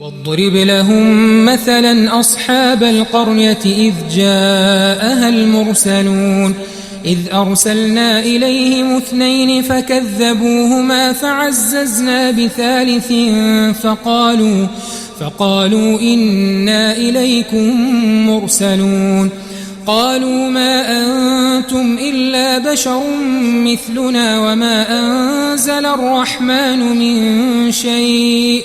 واضرب لهم مثلا أصحاب القرية إذ جاءها المرسلون إذ أرسلنا إليهم اثنين فكذبوهما فعززنا بثالث فقالوا إنا إليكم مرسلون قالوا ما أنتم إلا بشر مثلنا وما أنزل الرحمن من شيء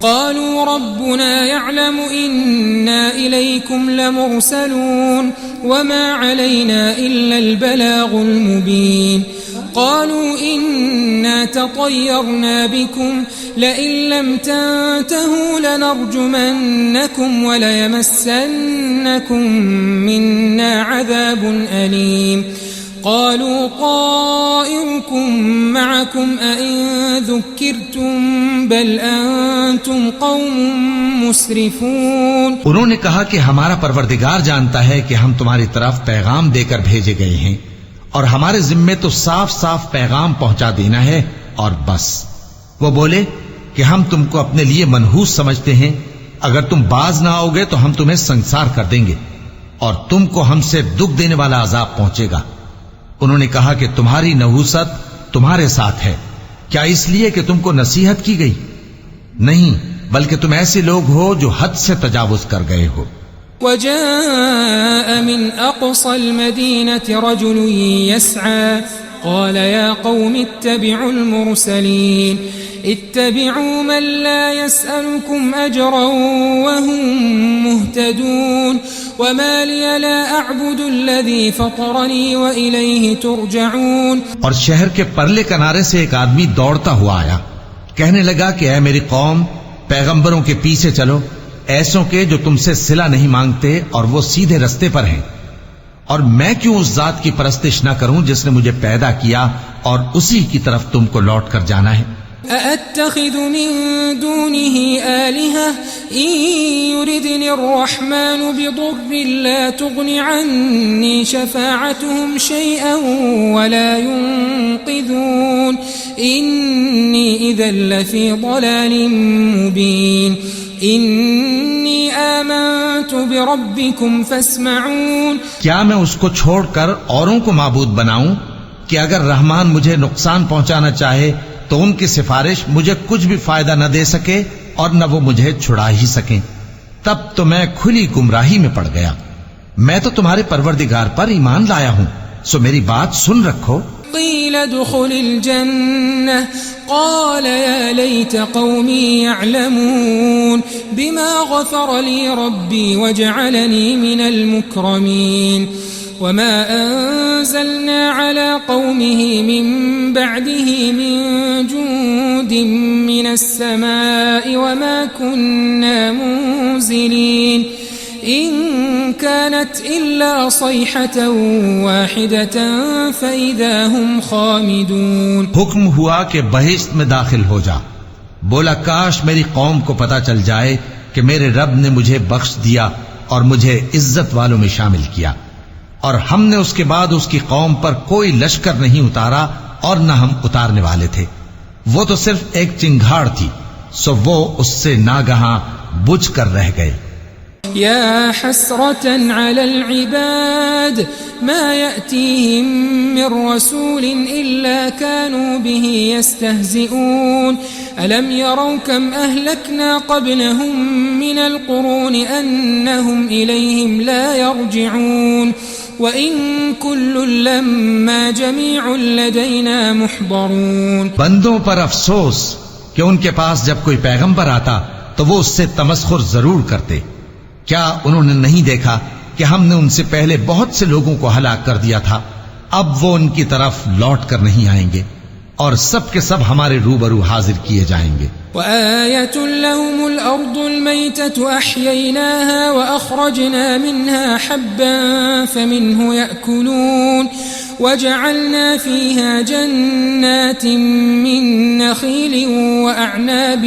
قالوا ربنا يعلم إنا إليكم لمرسلون وما علينا إلا البلاغ المبين قالوا إنا تطيرنا بكم لئن لم تنتهوا لنرجمنكم وليمسنكم منا عذاب أليم قالوا طائركم ربكم معكم أئن ذكرتم بل أنتم قوم مسرفون. انہوں نے کہا کہ ہمارا پروردگار جانتا ہے کہ ہم تمہاری طرف پیغام دے کر بھیجے گئے ہیں اور ہمارے ذمے تو صاف صاف پیغام پہنچا دینا ہے اور بس. وہ بولے کہ ہم تم کو اپنے لیے منحوس سمجھتے ہیں، اگر تم باز نہ آؤ گے تو ہم تمہیں سنسار کر دیں گے اور تم کو ہم سے دکھ دینے والا عذاب پہنچے گا. انہوں نے کہا کہ تمہاری نحوست تمہارے ساتھ ہے، کیا اس لیے کہ تم کو نصیحت کی گئی؟ نہیں، بلکہ تم ایسے لوگ ہو جو حد سے تجاوز کر گئے ہو. وجاء من أقصى المدينة رجل يسعى قال يا قوم اتبعوا المرسلين اتبعوا من لا يسألكم أجرا وهم مهتدون وما لي لا أعبد الذي فطرني وإليه ترجعون. اور شہر کے پرلے کنارے سے ایک آدمی دوڑتا ہوا آیا، کہنے لگا کہ اے میری قوم، پیغمبروں کے پیچھے چلو، ایسوں کے جو تم سے صلہ نہیں مانگتے اور وہ سیدھے رستے پر ہیں. اور میں کیوں اس ذات کی پرستش نہ کروں جس نے مجھے پیدا کیا اور اسی کی طرف تم کو لوٹ کر جانا ہے. أأتخذ من دونه آلهة إن يردني الرحمن بضر لا تغن عني شفاعتهم شيئا ولا ينقذون إني إذا لفي ضلال مبين. إني آمنت بربكم فاسمعون. کیا میں اس کو چھوڑ کر اوروں کو معبود بناؤں کہ اگر رحمان مجھے نقصان پہنچانا چاہے تو ان کی سفارش مجھے کچھ بھی فائدہ نہ دے سکے اور نہ وہ مجھے چھڑا ہی سکیں؟ تب تو میں کھلی گمراہی میں پڑ گیا. میں تو تمہارے پروردگار پر ایمان لایا ہوں، سو میری بات سن رکھو. قيل ادخل الجنة قال يا ليت قومي يعلمون بما غفر لي ربي وجعلني من المكرمين. وما أنزلنا على قومه من بعده من جند من السماء وما كنا منزلين إن كانت إلا صيحة واحدة فإذا هم خامدون. حکم ہوا کہ بہشت میں داخل ہو جا. بولا کاش میری قوم کو پتا چل جائے کہ میرے رب نے مجھے بخش دیا اور مجھے عزت والوں میں شامل کیا، اور ہم نے اس کے بعد اس کی قوم پر کوئی لشکر نہیں اتارا اور نہ ہم اتارنے والے تھے. وہ تو صرف ایک چنگھاڑ تھی، سو وہ اس سے ناگہاں بجھ کر رہ گئے. يا حسرة على العباد ما يأتيهم من رسول إلا كانوا به يستهزئون ألم يروا كم أهلكنا قبلهم من القرون أنهم إليهم لا يرجعون وإن كل لما جميع لدينا محضرون. بندوں پر افسوس کہ ان کے پاس جب کوئی پیغمبر آتا تو وہ اس سے تمسخر ضرور کرتے. کیا انہوں نے نہیں دیکھا کہ ہم نے ان سے پہلے بہت سے لوگوں کو ہلاک کر دیا تھا؟ اب وہ ان کی طرف لوٹ کر نہیں آئیں گے اور سب کے سب ہمارے روبرو حاضر کیے جائیں گے. وآية لهم الأرض الميتة أحييناها وأخرجنا منها حبا فمنه يأكلون وجعلنا فيها جنات من نخيل وأعناب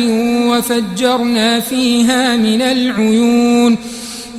وفجرنا فيها من العيون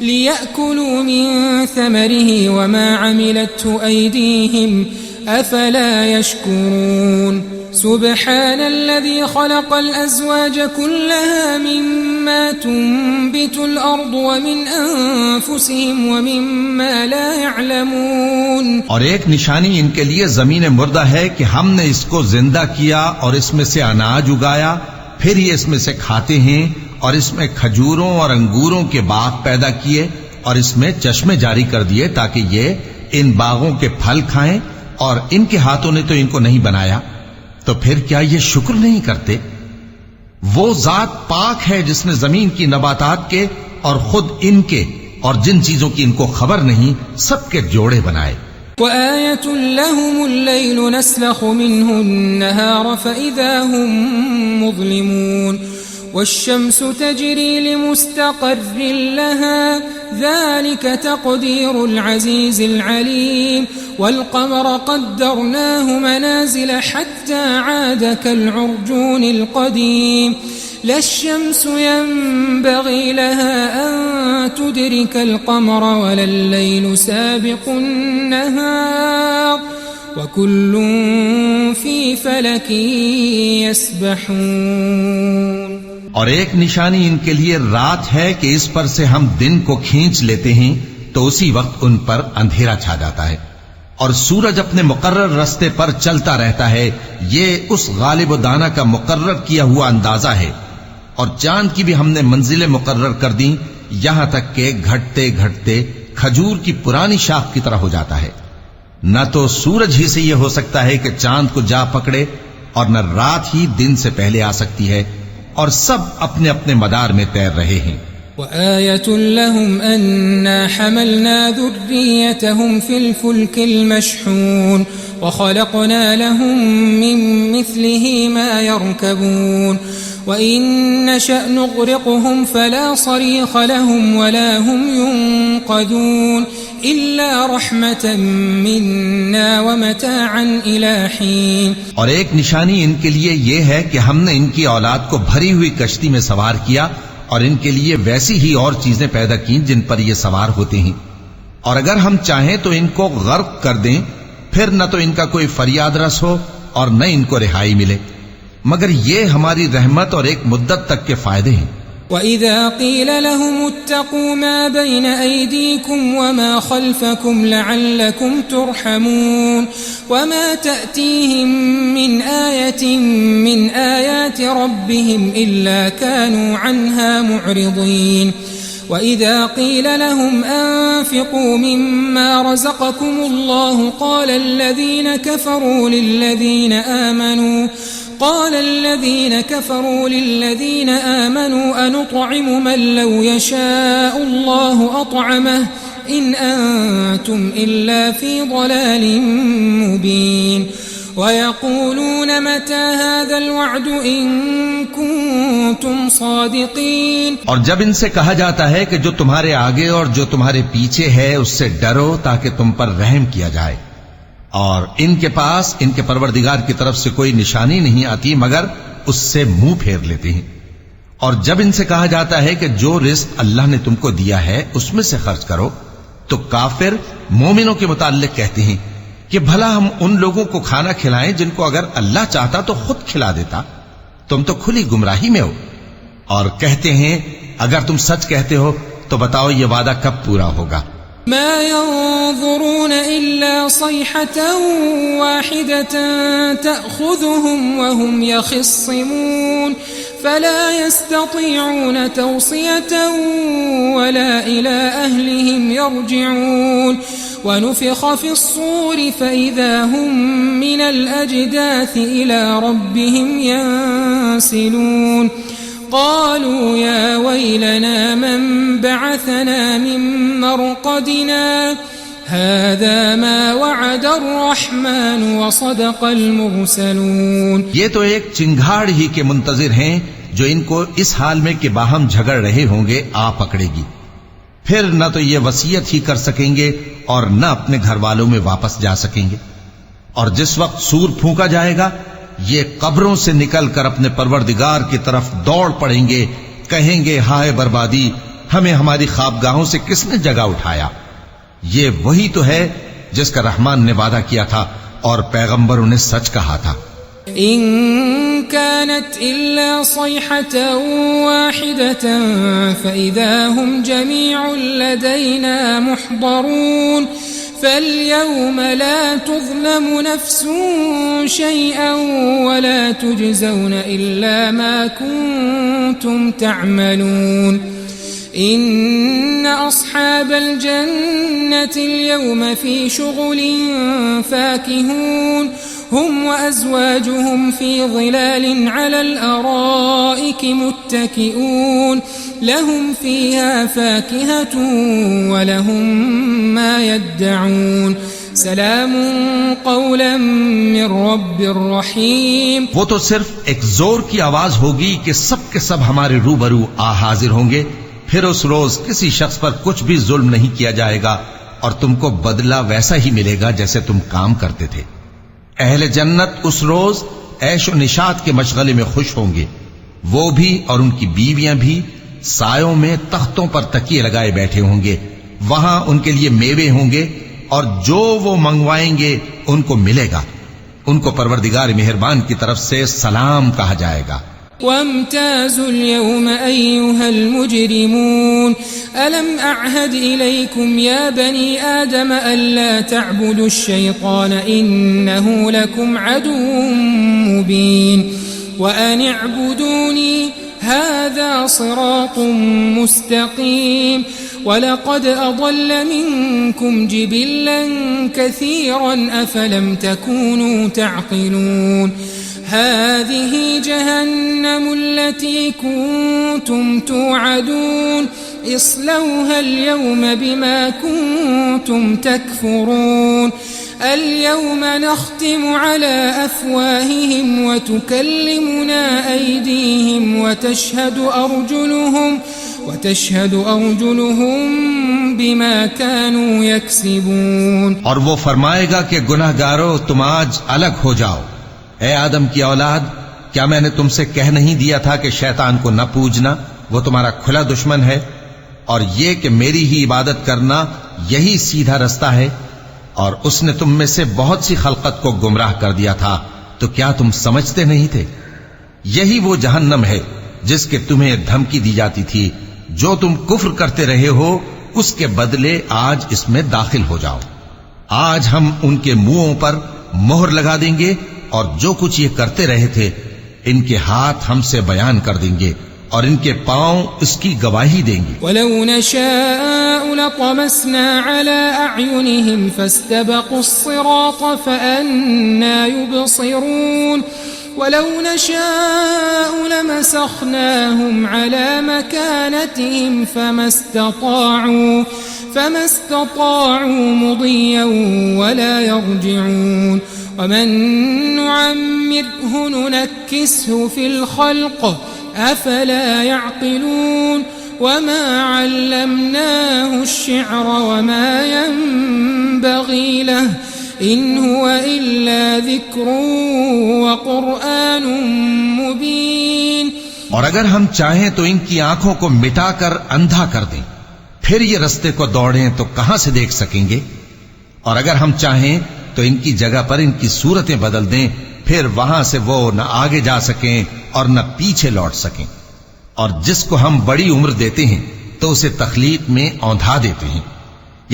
ليأكلوا من ثمره وما عملته أيديهم أفلا يشكرون. سبحان الذي خلق الأزواج كلها مما تنبت الأرض ومن أنفسهم ومما لا يعلمون. اور ایک نشانی ان کے لیے زمین مردہ ہے کہ ہم نے اس کو زندہ کیا اور اس میں سے اناج اگایا، پھر یہ اس میں سے کھاتے ہیں، اور اس میں کھجوروں اور انگوروں کے باغ پیدا کیے اور اس میں چشمے جاری کر دیے تاکہ یہ ان باغوں کے پھل کھائیں، اور ان کے ہاتھوں نے تو ان کو نہیں بنایا، تو پھر کیا یہ شکر نہیں کرتے؟ وہ ذات پاک ہے جس نے زمین کی نباتات کے اور خود ان کے اور جن چیزوں کی ان کو خبر نہیں سب کے جوڑے بنائے. وآية لهم الليل نسلخ منه النهار فإذا هم مظلمون والشمس تجري لمستقر لها ذلك تقدير العزيز العليم والقمر قدرناه منازل حتى عاد كالعرجون القديم لا الشمس ينبغي لها أن تدرك القمر ولا الليل سابق النهار وكل في فلك يسبحون. اور ایک نشانی ان کے لیے رات ہے کہ اس پر سے ہم دن کو کھینچ لیتے ہیں تو اسی وقت ان پر اندھیرا چھا جاتا ہے، اور سورج اپنے مقرر راستے پر چلتا رہتا ہے، یہ اس غالب و دانا کا مقرر کیا ہوا اندازہ ہے، اور چاند کی بھی ہم نے منزلیں مقرر کر دیں یہاں تک کہ گھٹتے گھٹتے کھجور کی پرانی شاخ کی طرح ہو جاتا ہے۔ نہ تو سورج ہی سے یہ ہو سکتا ہے کہ چاند کو جا پکڑے، اور نہ رات ہی دن سے پہلے آ سکتی ہے، اور سب اپنے اپنے مدار میں تیر رہے ہیں۔ وآية لهم أنا حملنا ذريتهم في الفلك المشحون وخلقنا لهم من مثله ما يركبون وإن نشأ نغرقهم فلا صريخ لهم ولا هم ينقذون إلا رحمة منا ومتاعا إلى حين. اور ایک نشانی ان کے لیے یہ ہے کہ ہم نے ان کی اولاد کو بھری ہوئی کشتی میں سوار کیا اور ان کے لیے ویسی ہی اور چیزیں پیدا کی جن پر یہ سوار ہوتے ہیں، اور اگر ہم چاہیں تو ان کو غرق کر دیں، پھر نہ تو ان کا کوئی فریاد رس ہو اور نہ ان کو رہائی ملے، مگر یہ ہماری رحمت اور ایک مدت تک کے فائدے ہیں۔ وَإِذَا قِيلَ لَهُمُ اتَّقُوا مَا بَيْنَ أَيْدِيكُمْ وَمَا خَلْفَكُمْ لَعَلَّكُمْ تُرْحَمُونَ وَمَا تَأْتِيهِمْ مِنْ آيَةٍ مِنْ آيَاتِ رَبِّهِمْ إِلَّا كَانُوا عَنْهَا مُعْرِضِينَ وَإِذَا قِيلَ لَهُمْ أَنفِقُوا مِمَّا رَزَقَكُمُ اللَّهُ قال الذين كفروا للذين آمنوا أنطعم من لو يشاء الله أطعمه إن أنتم إلا في ضلال مبين ويقولون متى هذا الوعد إن كنتم صادقين. اور جب ان سے کہا جاتا ہے کہ جو تمہارے آگے اور جو تمہارے پیچھے ہے اس سے ڈرو تاکہ تم پر رحم کیا جائے، اور ان کے پاس ان کے پروردگار کی طرف سے کوئی نشانی نہیں آتی مگر اس سے منہ پھیر لیتے ہیں، اور جب ان سے کہا جاتا ہے کہ جو رزق اللہ نے تم کو دیا ہے اس میں سے خرچ کرو، تو کافر مومنوں کے متعلق کہتے ہیں کہ بھلا ہم ان لوگوں کو کھانا کھلائیں جن کو اگر اللہ چاہتا تو خود کھلا دیتا، تم تو کھلی گمراہی میں ہو۔ اور کہتے ہیں اگر تم سچ کہتے ہو تو بتاؤ یہ وعدہ کب پورا ہوگا؟ ما ينظرون إلا صيحة واحدة تأخذهم وهم يخصمون فلا يستطيعون توصية ولا إلى أهلهم يرجعون ونفخ في الصور فإذا هم من الأجداث إلى ربهم ينسلون قالوا يا ويلنا من بعثنا من مرقدنا هذا ما وعد الرحمن وصدق المرسلون. یہ تو ایک چنگھاڑ ہی کے منتظر ہیں جو ان کو اس حال میں کہ باہم جھگڑ رہے ہوں گے آ پکڑے گی، پھر نہ تو یہ وصیت ہی کر سکیں گے اور نہ اپنے گھر والوں میں واپس جا سکیں گے، اور جس وقت سور پھونکا جائے گا یہ قبروں سے نکل کر اپنے پروردگار کی طرف دوڑ پڑیں گے، کہیں گے ہائے بربادی، ہمیں ہماری خوابگاہوں سے کس نے جگہ اٹھایا۔ یہ وہی تو ہے جس کا رحمان نے وعدہ کیا تھا اور پیغمبروں نے سچ کہا تھا۔ إن كانت إلا صيحة واحدة فإذا هم جميع لدينا محضرون فاليوم لا تظلم نفس شيئا ولا تجزون إلا ما كنتم تعملون إن أصحاب الجنة اليوم في شغل فاكهون هم وأزواجهم في ظلال على الأرائك متكئون لهم فيها فاكهة ولهم ما يدعون سلام قولا من رب رحیم. وہ تو صرف ایک زور کی آواز ہوگی کہ سب کے سب ہمارے روبرو آ حاضر ہوں گے. پھر اس روز کسی شخص پر کچھ بھی ظلم نہیں کیا جائے گا اور تم کو بدلہ ویسا ہی ملے گا جیسے تم کام کرتے تھے. اہل جنت اس روز عیش و نشاط کے مشغلے میں خوش ہوں گے. وہ بھی اور ان کی بیویاں بھی سایوں میں تختوں پر تکیے لگائے بیٹھے ہوں گے. وہاں ان کے لیے میوے ہوں گے اور جو وہ منگوائیں گے ان کو ملے گا. ان کو پروردگار مہربان کی طرف سے سلام کہا جائے گا. وامتازوا اليوم أيها المجرمون ألم أعهد إليكم يا بني آدم ألا تعبدوا الشيطان إنه لكم عدو مبين وأن اعبدوني هذا صراط مستقيم ولقد أضل منكم جبلا كثيرا أفلم تكونوا تعقلون. هذه جهنم التي كنتم توعدون اصلوها اليوم بما كنتم تكفرون. اليوم نختم على أفواههم وتكلمنا أيديهم وتشهد أرجلهم بما كانوا يكسبون. اور وہ فرمائے گا کہ گناہگارو تم آج الگ ہو جاؤ. اے آدم کی اولاد، کیا میں نے تم سے کہہ نہیں دیا تھا کہ شیطان کو نہ پوجنا، وہ تمہارا کھلا دشمن ہے، اور یہ کہ میری ہی عبادت کرنا یہی سیدھا رستہ ہے. اور اس نے تم میں سے بہت سی خلقت کو گمراہ کر دیا تھا، تو کیا تم سمجھتے نہیں تھے؟ یہی وہ جہنم ہے جس کے تمہیں دھمکی دی جاتی تھی. جو تم کفر کرتے رہے ہو اس کے بدلے آج اس میں داخل ہو جاؤ. آج ہم ان کے منہوں پر مہر لگا دیں گے اور جو کچھ یہ کرتے رہے تھے ان کے ہاتھ ہم سے بیان کر دیں گے اور ان کے پاؤں اس کی گواہی دیں گے. وَلَوْ نَشَاءُ لَطَمَسْنَا عَلَىٰ أَعْيُنِهِمْ فَاسْتَبَقُوا الصِّرَاطَ فَأَنَّىٰ يُبْصِرُونَ. وَلَوْ نَشَاءُ لَمَسَخْنَاهُمْ عَلَىٰ مَكَانَتِهِمْ فَمَا اسْتَطَاعُوا مُضِيًّا وَلَا يَرْجِعُونَ. وَمَن نُّعَمِّرْهُ نُنَكِّسْهُ فِي الْخَلْقِ أَفَلَا يَعْقِلُونَ. وَمَا عَلَّمْنَاهُ الشِّعْرَ وَمَا يَنبَغِي لَهُ إِنْ هُوَ إِلَّا ذِكْرٌ وَقُرْآنٌ مُبِينٌ. اور اگر ہم چاہیں تو ان کی آنکھوں کو مٹا کر اندھا کر دیں، پھر یہ رستے کو دوڑیں تو کہاں سے دیکھ سکیں گے؟ اور اگر ہم چاہیں تو ان کی جگہ پر ان کی صورتیں بدل دیں، پھر وہاں سے وہ نہ آگے جا سکیں اور نہ پیچھے لوٹ سکیں. اور جس کو ہم بڑی عمر دیتے ہیں تو اسے تخلیق میں اوندھا دیتے ہیں،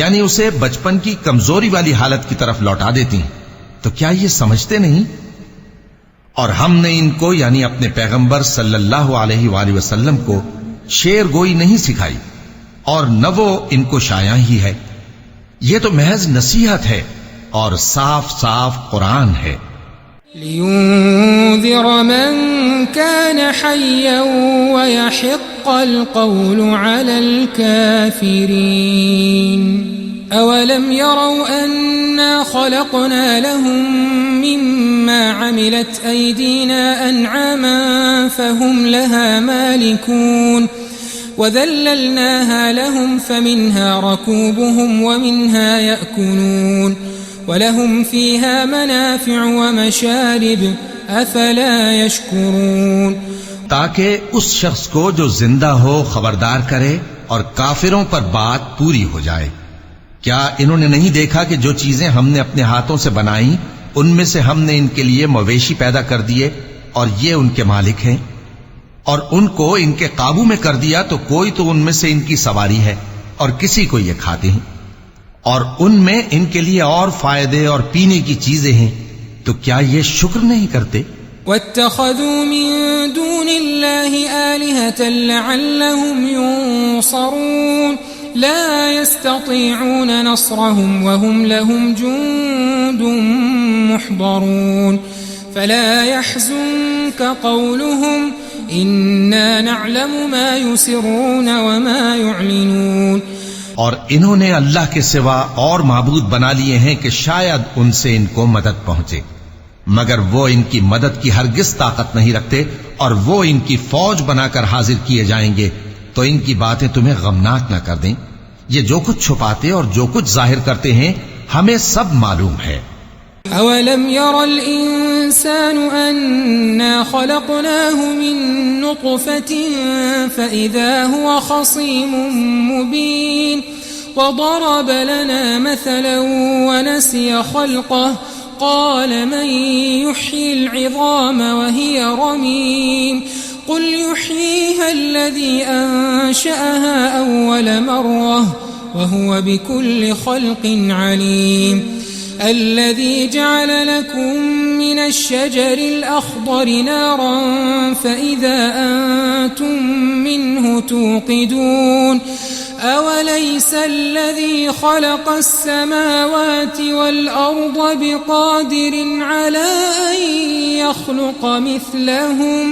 یعنی اسے بچپن کی کمزوری والی حالت کی طرف لوٹا دیتے ہیں. تو کیا یہ سمجھتے نہیں؟ اور ہم نے ان کو یعنی اپنے پیغمبر صلی اللہ علیہ وآلہ وسلم کو شعر گوئی نہیں سکھائی اور نہ وہ ان کو شایع ہی ہے. یہ تو محض نصیحت ہے اور صاف صاف قرآن ہے. لِيُنذِرَ مَن كَانَ حَيًّا وَيَحِقَّ الْقَوْلُ عَلَى الْكَافِرِينَ. أَوَلَمْ يَرَوْا أَنَّا خَلَقْنَا لَهُم مِّمَّا عَمِلَتْ أَيْدِينَا أَنْعَامًا فَهُمْ لَهَا مَالِكُونَ. وَذَلَّلْنَاهَا لَهُمْ فَمِنْهَا رَكُوبُهُمْ وَمِنْهَا يَأْكُلُونَ وَلَهُمْ فِيهَا مَنَافِعُ وَمَشَارِبُ أَفَلَا يَشْكُرُونَ. تاکہ اس شخص کو جو زندہ ہو خبردار کرے اور کافروں پر بات پوری ہو جائے. کیا انہوں نے نہیں دیکھا کہ جو چیزیں ہم نے اپنے ہاتھوں سے بنائیں ان میں سے ہم نے ان کے لیے مویشی پیدا کر دیے اور یہ ان کے مالک ہیں، اور ان کو ان کے قابو میں کر دیا تو کوئی تو ان میں سے ان کی سواری ہے اور کسی کو یہ کھاتے ہیں، اور ان میں ان کے لیے اور فائدے اور پینے کی چیزیں ہیں. تو کیا یہ شکر نہیں کرتے؟ وَاتَّخَذُوا مِن دُونِ اللَّهِ آلِهَةً لَعَلَّهُمْ يُنصَرُونَ. لا يستطيعون نصرهم وهم لهم جند محضرون. فلا يحزنك قولهم إنا نعلم ما يسرون وما يعلنون. اور انہوں نے اللہ کے سوا اور معبود بنا لیے ہیں کہ شاید ان سے ان کو مدد پہنچے، مگر وہ ان کی مدد کی ہرگز طاقت نہیں رکھتے، اور وہ ان کی فوج بنا کر حاضر کیے جائیں گے تو ان کی باتیں تمہیں غمناک نہ کر دیں۔ یہ جو کچھ چھپاتے اور جو کچھ ظاہر کرتے ہیں ہمیں سب معلوم ہے۔ أولم ير الإنسان أنا خلقناه من نطفة فإذا هو خصيم مبين وضرب لنا مثلا ونسي خلقه قال من يحيي العظام وهي رميم قل يحييها الذي أنشأها أول مرة وهو بكل خلق عليم الذي جعل لكم من الشجر الأخضر نارا فإذا أنتم منه توقدون أوليس الذي خلق السماوات والأرض بقادر على أن يخلق مثلهم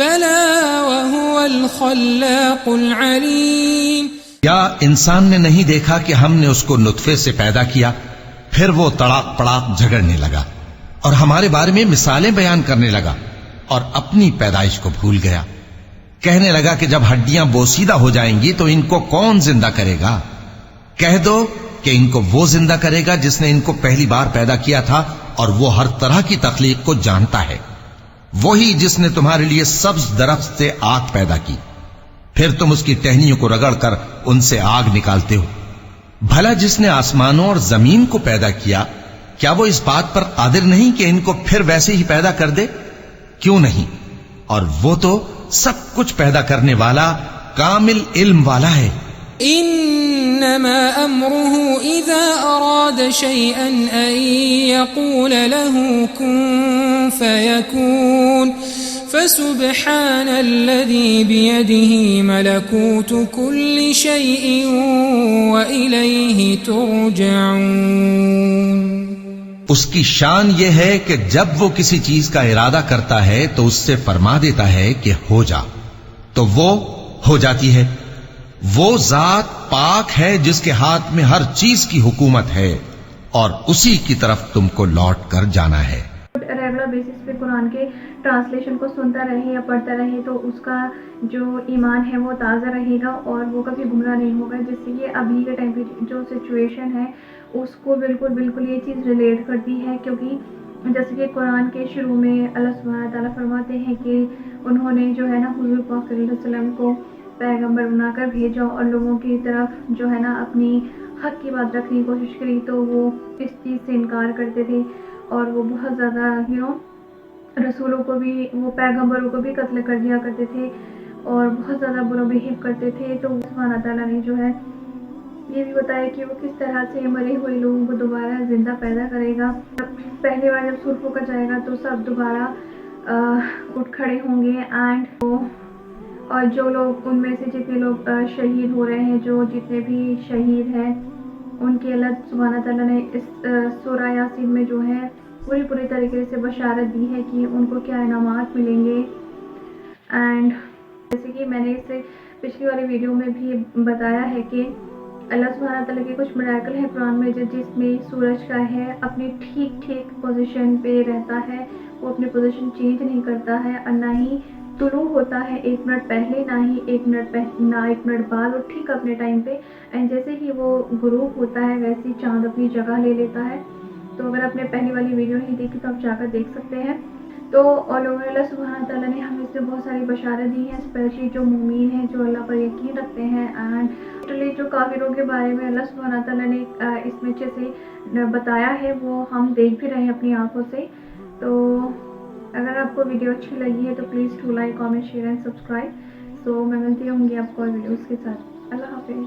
بلى وهو الخلاق العليم۔ کیا انسان نے نہیں دیکھا کہ ہم نے اس کو نطفے سے پیدا کیا، پھر وہ تڑاک پڑاک جھگڑنے لگا اور ہمارے بارے میں مثالیں بیان کرنے لگا اور اپنی پیدائش کو بھول گیا۔ کہنے لگا کہ جب ہڈیاں بوسیدہ ہو جائیں گی تو ان کو کون زندہ کرے گا؟ کہہ دو کہ ان کو وہ زندہ کرے گا جس نے ان کو پہلی بار پیدا کیا تھا، اور وہ ہر طرح کی تخلیق کو جانتا ہے۔ وہی جس نے تمہارے لیے سبز درخت سے آگ پیدا کی، پھر تم اس کی ٹہنیوں کو رگڑ کر ان سے آگ نکالتے ہو۔ بھلا جس نے آسمانوں اور زمین کو پیدا کیا، کیا وہ اس بات پر قادر نہیں کہ ان کو پھر ویسے ہی پیدا کر دے؟ کیوں نہیں؟ اور وہ تو سب کچھ پیدا کرنے والا، کامل علم والا ہے۔ انما امره اذا اراد شيئا ان يقول له كن فيكون فسبحان الذي بيده ملكوت كل شيء وإليه ترجعون۔ اس کی شان یہ ہے کہ جب وہ کسی چیز کا ارادہ کرتا ہے تو اس سے فرما دیتا ہے کہ ہو جا، تو وہ ہو جاتی ہے۔ وہ ذات پاک ہے جس کے ہاتھ میں ہر چیز کی حکومت ہے، اور اسی کی طرف تم کو لوٹ کر جانا ہے۔ ریگولر بیسس پہ قرآن کے ٹرانسلیشن کو سنتا رہے یا پڑھتا رہے تو اس کا جو ایمان ہے وہ تازہ رہے گا اور وہ کبھی گمراہ نہیں ہوگا، جس سے کہ ابھی کے ٹائم پہ جو سچویشن ہے اس کو بالکل یہ چیز ریلیٹ کرتی ہے، کیونکہ جیسے کہ قرآن کے شروع میں اللہ سبحانہ تعالیٰ فرماتے ہیں کہ انہوں نے جو ہے نا حضور پاک صلی اللہ علیہ وسلم کو پیغمبر بنا کر بھیجا اور لوگوں کی طرف جو ہے نا اپنی حق کی بات رکھنے کی کوشش کری، تو وہ اس چیز سے انکار کرتے تھے اور وہ بہت زیادہ رسولوں کو بھی، وہ پیغمبروں کو بھی قتل کر دیا کرتے تھے اور بہت زیادہ برا بہیو کرتے تھے۔ تو سبحانہ تعالیٰ نے جو ہے یہ بھی بتایا کہ وہ کس طرح سے مرے ہوئے لوگوں کو دوبارہ زندہ پیدا کرے گا۔ پہلی بار جب سر پھونکا جائے گا تو سب دوبارہ اٹھ کھڑے ہوں گے، اور جو لوگ ان میں سے جتنے لوگ شہید ہو رہے ہیں، جو جتنے بھی شہید ہیں، ان کی اللہ سبحانہ تعالیٰ نے اس سورہ یاسین میں جو ہے پوری طریقے سے بشارت دی ہے کہ ان کو کیا انعامات ملیں گے۔ اینڈ جیسے کہ میں نے اس سے پچھلی والی ویڈیو میں بھی بتایا ہے کہ اللہ سبحانہ تعالیٰ کے کچھ میراکل ہیں قرآن میں، جس میں سورج کا ہے اپنی ٹھیک پوزیشن پہ رہتا ہے، وہ اپنی پوزیشن چینج نہیں کرتا ہے، اور نہ ہی طلوع ہوتا ہے 1 منٹ پہلے، نہ ہی 1 منٹ بعد، اور ٹھیک اپنے ٹائم پہ۔ اینڈ جیسے ہی وہ غروب ہوتا ہے ویسے ہی چاند اپنی جگہ لے لیتا ہے۔ تو اگر آپ نے پہلی والی ویڈیو نہیں دیکھی تو آپ جا کر دیکھ سکتے ہیں۔ تو اور اللہ سبحانہ تعالیٰ نے ہمیں اس سے بہت ساری بشارت دی ہیں، اسپیشلی جو مومین ہیں، جو اللہ پر یقین رکھتے ہیں۔ اینڈ جو کافروں کے بارے میں اللہ سبحانہ تعالیٰ نے اس میں اچھے سے بتایا ہے، وہ ہم دیکھ بھی رہے ہیں اپنی آنکھوں سے۔ تو اگر آپ کو ویڈیو اچھی لگی ہے تو please do like, comment, share and subscribe. So میں ملتی ہوں گی آپ کو اور ویڈیوز کے ساتھ۔ اللہ حافظ۔